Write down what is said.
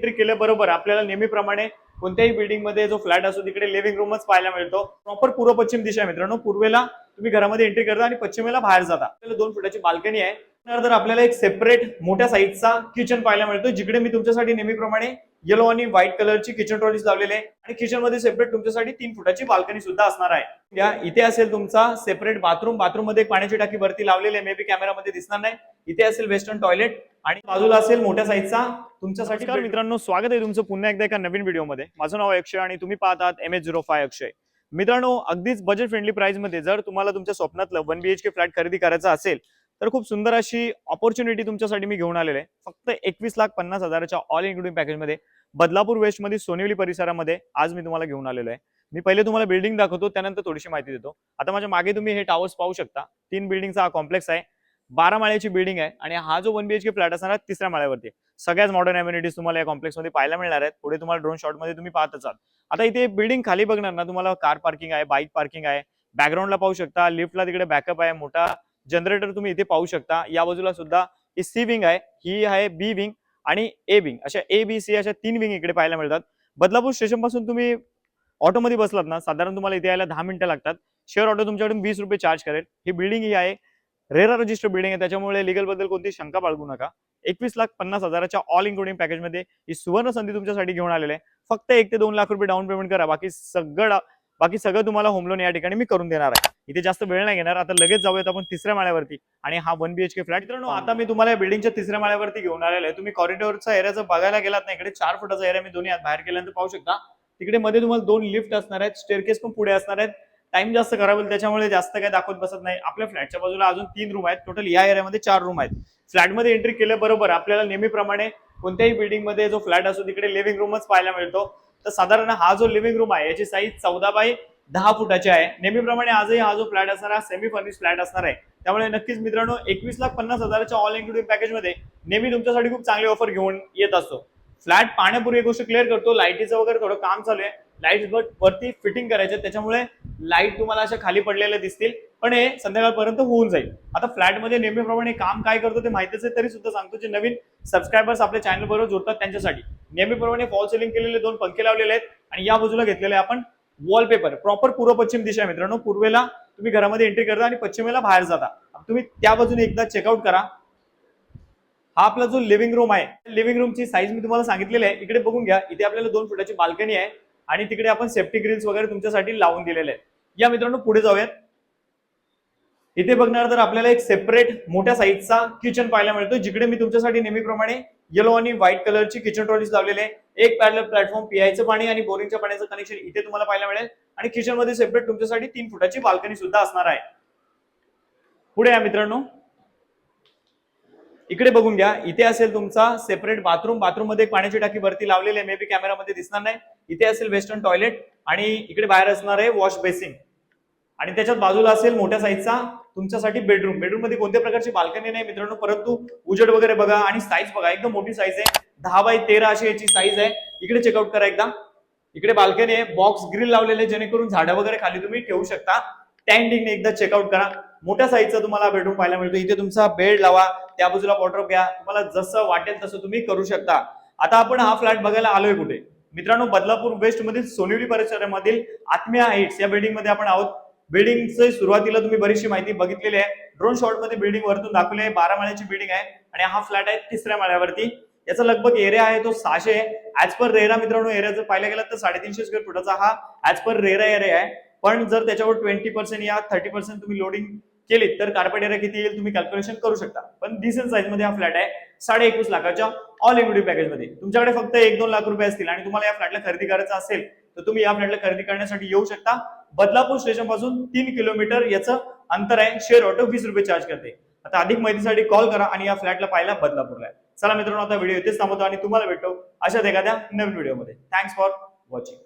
Entry केल्याबरोबर आपल्याला नेहमीप्रमाणे कोणत्याही बिल्डिंग मध्ये जो फ्लॅट असतो तिकडे लिव्हिंग रूमच पाहायला मिळतो। प्रॉपर पूर्व पश्चिम दिशा आहे मित्रांनो। पूर्वेला तुम्ही घरामध्ये एंट्री करता आणि पश्चिमेला बाहेर जाता। आपल्याला 2 फुटाची बाल्कनी आहे। त्यानंतर आपल्याला एक सेपरेट मोठ्या साईजचा किचन पाहायला मिळतो, जिकडे मी तुमच्यासाठी नेहमीप्रमाणे येलो आणि व्हाईट कलरची किचन ट्रॉलीज लावलेले आहे आणि किचन मध्ये सेपरेट तुमच्यासाठी 3 फुटाची बाल्कनी सुद्धा असणार आहे। या इथे असेल तुमचा सेपरेट बाथरूम। बाथरूम मध्ये एक पाण्याची टाकी वरती लावलेली आहे, मे बी कॅमेरामध्ये दिसणार नाही। इथे असेल वेस्टर्न टॉयलेट आणि बाजूला असेल मोठ्या साईजचा तुमच्यासाठी। नमस्कार मित्रांनो, स्वागत आहे तुमचं पुन्हा एकदा एका नवीन व्हिडिओमध्ये। माझं नाव अक्षय आणि तुम्ही पाहतात MH05 अक्षय। मित्रांनो, अगदीच बजेट फ्रेंडली प्राइस मध्ये जर तुम्हाला तुमच्या स्वप्नातलं 1 BHK फ्लॅट खरेदी करायचा असेल तर खूप सुंदर अशी ऑपॉर्च्युनिटी तुमच्यासाठी मी घेऊन आलेले आहे। फक्त 21,50,000च्या ऑल इन्क्लुडिंग पॅकेज मध्ये बदलापूर वेस्ट मध्ये सोनिवली परिसरामध्ये आज मी तुम्हाला घेऊन आलेलो आहे। मी पहिले तुम्हाला बिल्डिंग दाखवतो, त्यानंतर थोडीशी माहिती देतो। आता माझ्या मागे तुम्ही हे टावर्स पाहू शकता। 3 बिल्डिंगचा हा कॉम्प्लेक्स आहे। 12 माळ्याची बिल्डिंग आहे आणि हा जो 1 BHK फ्लॅट असणार आहे 3ऱ्या माळ्यावरती। सगळ्याच मॉडर्न अम्युनिटीज तुम्हाला या कॉम्प्लेक्स मध्ये पाहायला मिळणार आहेत। पुढे तुम्हाला ड्रोन शॉट मध्ये तुम्ही पाहतच आहात। आता इथे बिल्डिंग खाली बघणार ना, तुम्हाला कार पार्किंग आहे, बाईक पार्किंग आहे, बॅकग्राऊंडला पाहू शकता, लिफ्टला तिकडे बॅकअप आहे, मोठा जनरेटर तुम्ही इथे पाहू शकता। या बाजूला सुद्धा ही सी विंग आहे, ही आहे बी विंग आणि ए विंग, अशा ए बी सी अशा 3 विंग इकडे पाहायला मिळतात। बदलापूर स्टेशन पासून तुम्ही ऑटो मध्ये बसलात ना, साधारण तुम्हाला इथे यायला 10 मिनिटं लागतात। शेअर ऑटो तुमच्याकडून 20 रुपये चार्ज करेल। ही बिल्डिंग ही आहे रेरा रजिस्टर बिल्डिंग आहे, त्याच्यामुळे लीगल बद्दल कोणती शंका बाळगू नका। 21,50,000च्या ऑल इन्क्लुडिंग पॅकेज मध्ये ही सुवर्ण संधी तुमच्यासाठी घेऊन आलेले आहे। फक्त 1 ते 2 लाख रुपये डाऊन पेमेंट करा, बाकी सगळं तुम्हाला होम लोन या ठिकाणी मी करून देणार आहे। इथे जास्त वेळ नाही घेणार। आता लगेच जाऊयात आपण 3ऱ्या माळ्यावरती आणि हा 1 BHK फ्लॅट। मित्रांनो, आता मी तुम्हाला बिल्डिंगच्या 3ऱ्या माळ्यावरती घेऊन आलेलो आहे। तुम्ही कॉरिडॉरचा एरिया जर बघायला गेलात ना, इकडे 4 फुटाचा एरिया मी दोन्ही हात बाहेर केल्यानंतर पाहू शकता। तिकडे मध्ये तुम्हाला 2 लिफ्ट असणार आहेत, स्टेअरकेस पण पुढे असणार आहेत। टाइम जास्त खराब होईल त्याच्यामुळे जास्त काही दाखवत बसत नाही। आपल्या फ्लॅटच्या बाजूला अजून 3 रूम आहेत, टोटल या एरियामध्ये 4 रूम आहेत। फ्लॅटमध्ये एंट्री केल्याबरोबर आपल्याला नेहमीप्रमाणे कोणत्याही बिल्डिंग मध्ये जो फ्लॅट असतो तिकडे लिव्हिंग रूमच पाहायला मिळतो। तर साधारण हा जो लिव्हिंग रूम आहे याची साईज 14 बाय 10 फुटाची आहे। नेहमीप्रमाणे आजही हा जो फ्लॅट असणार हा सेमी फर्निश फ्लॅट असणार आहे। त्यामुळे नक्कीच मित्रांनो, 21,50,000च्या ऑल इन्क्लुडिंग पॅकेज मध्ये नेहमी तुमच्यासाठी खूप चांगली ऑफर घेऊन येत असतो। फ्लॅट पाहण्यापूर्वी एक गोष्ट क्लिअर करतो, लाईटीचं वगैरे थोडं काम चालू आहे। लाईट वरती फिटिंग करायचे, त्याच्यामुळे लाईट तुम्हाला अशा खाली पडलेल्या दिसतील, पण हे संध्याकाळपर्यंत होऊन जाईल। आता फ्लॅटमध्ये नेहमीप्रमाणे काम काय करतो ते माहितीच आहे, तरी सुद्धा सांगतो, जे नवीन सबस्क्रायबर्स आपल्या चॅनल बरोबर जोडतात त्यांच्यासाठी नेहमीप्रमाणे फॉल सिलिंग केलेले 2 पंखे लावलेले आहेत आणि या बाजूला घेतलेले आपण वॉलपेपर। प्रॉपर पूर्व पश्चिम दिशा आहे मित्रांनो। पूर्वेला तुम्ही घरामध्ये एंट्री करता आणि पश्चिमेला बाहेर जाता। तुम्ही त्या बाजूने एकदा चेकआउट करा। हा आपला जो लिव्हिंग रूम आहे, लिव्हिंग रूमची साईज मी तुम्हाला सांगितलेली आहे। इकडे बघून घ्या, इथे आपल्याला 2 फुटाची बाल्कनी आहे आणि तिकडे आपण सेफ्टी ग्रिल्स वगैरे तुमच्यासाठी लावून दिलेले आहेत। या मित्रांनो, पुढे जाऊयात। इथे बघणार तर आपल्याला एक सेपरेट मोठ्या साईजचा किचन पाहायला मिळतो, जिकडे मी तुमच्यासाठी नेहमीप्रमाणे येलो आणि व्हाईट कलरची किचन ट्रॉलीज लावलेले आहे। एक पॅरलल प्लॅटफॉर्म, पियायचं पाणी आणि बोरिंगच्या पाण्याचं कनेक्शन इथे तुम्हाला पाहायला मिळेल आणि किचन मध्ये सेपरेट तुमच्यासाठी 3 फुटाची बाल्कनी सुद्धा असणार आहे। पुढे या मित्रांनो, इकडे बघून घ्या, इथे असेल तुमचा सेपरेट बाथरूम। बाथरूम मध्ये एक पाण्याची टाकी वरती लावलेली आहे, मे बी कॅमेरामध्ये दिसणार नाही। इथे असेल वेस्टर्न टॉयलेट आणि इकडे बाहेर असणार आहे वॉश बेसिन आणि त्याच्यात बाजूला असेल मोठ्या साईजचा तुमच्यासाठी बेडरूम। बेडरूम मध्ये कोणत्या प्रकारची बाल्कनी नाही मित्रांनो, परंतु उजेड वगैरे बघा आणि साईज बघा, एकदम मोठी साईज आहे। 10 बाय 13 अशी याची साईज आहे। इकडे चेकआउट करा एकदा। इकडे बाल्कनी आहे, बॉक्स ग्रिल लावलेले, जेणेकरून झाडं वगैरे खाली तुम्ही ठेवू शकता। टँडिंगने एकदा चेकआउट करा। मोठ्या साईजचा तुम्हाला बेडरूम पाहायला मिळतो। इथे तुमचा बेड लावा, त्या बाजूला वॉर्डरोब घ्या, तुम्हाला जसं वाटेल तसं तुम्ही करू शकता। आता आपण हा फ्लॅट बघायला आलोय कुठे मित्रांनो, बदलापूर वेस्ट मधील सोनिवली परिसरामधील आत्मिया हाईट्स या बिल्डिंग मध्ये आपण आहोत। बिल्डिंगचे सुरुवातीला तुम्ही बरीचशी माहिती बघितलेली आहे। ड्रोन शॉट मध्ये बिल्डिंग वरतून दाखवली आहे। 12 माळ्याची बिल्डिंग आहे आणि हा फ्लॅट आहे 3ऱ्या माळ्यावरती। याचा लगभग एरिया आहे तो 600 आहे। ऍज पर रेरा मित्रांनो, एरिया जर पाहायला गेला तर 350 स्क्वेअर फुटाचा हा ऍज पर रेरा एरिया आहे। पण जर त्याच्यावर 20% या 30% तुम्ही लोडिंग केली तर कार्पेट एरिया किती येईल तुम्ही कॅल्क्युलेशन करू शकता। पण डिसेंट साईज मध्ये हा फ्लॅट आहे 21.5 लाखाच्या ऑल इन्क्लुडिंग पॅकेज मध्ये। तुमच्याकडे फक्त 1-2 लाख रुपये असतील आणि तुम्हाला या फ्लॅटला खरेदी करायचा असेल तर तुम्ही या फ्लॅटला खरेदी करण्यासाठी येऊ शकता। बदलापूर स्टेशन पासून 3 किलोमीटर याचं अंतर आहे। शेअर ऑटो 20 रुपये चार्ज करते। आता अधिक माहितीसाठी कॉल करा आणि या फ्लॅटला पाहायला बदलापूरला आहे। चला मित्रांनो, आता व्हिडिओ इथेच थांबवतो आणि तुम्हाला भेटतो अशाच एखाद्या नवीन व्हिडिओमध्ये। Thanks for watching.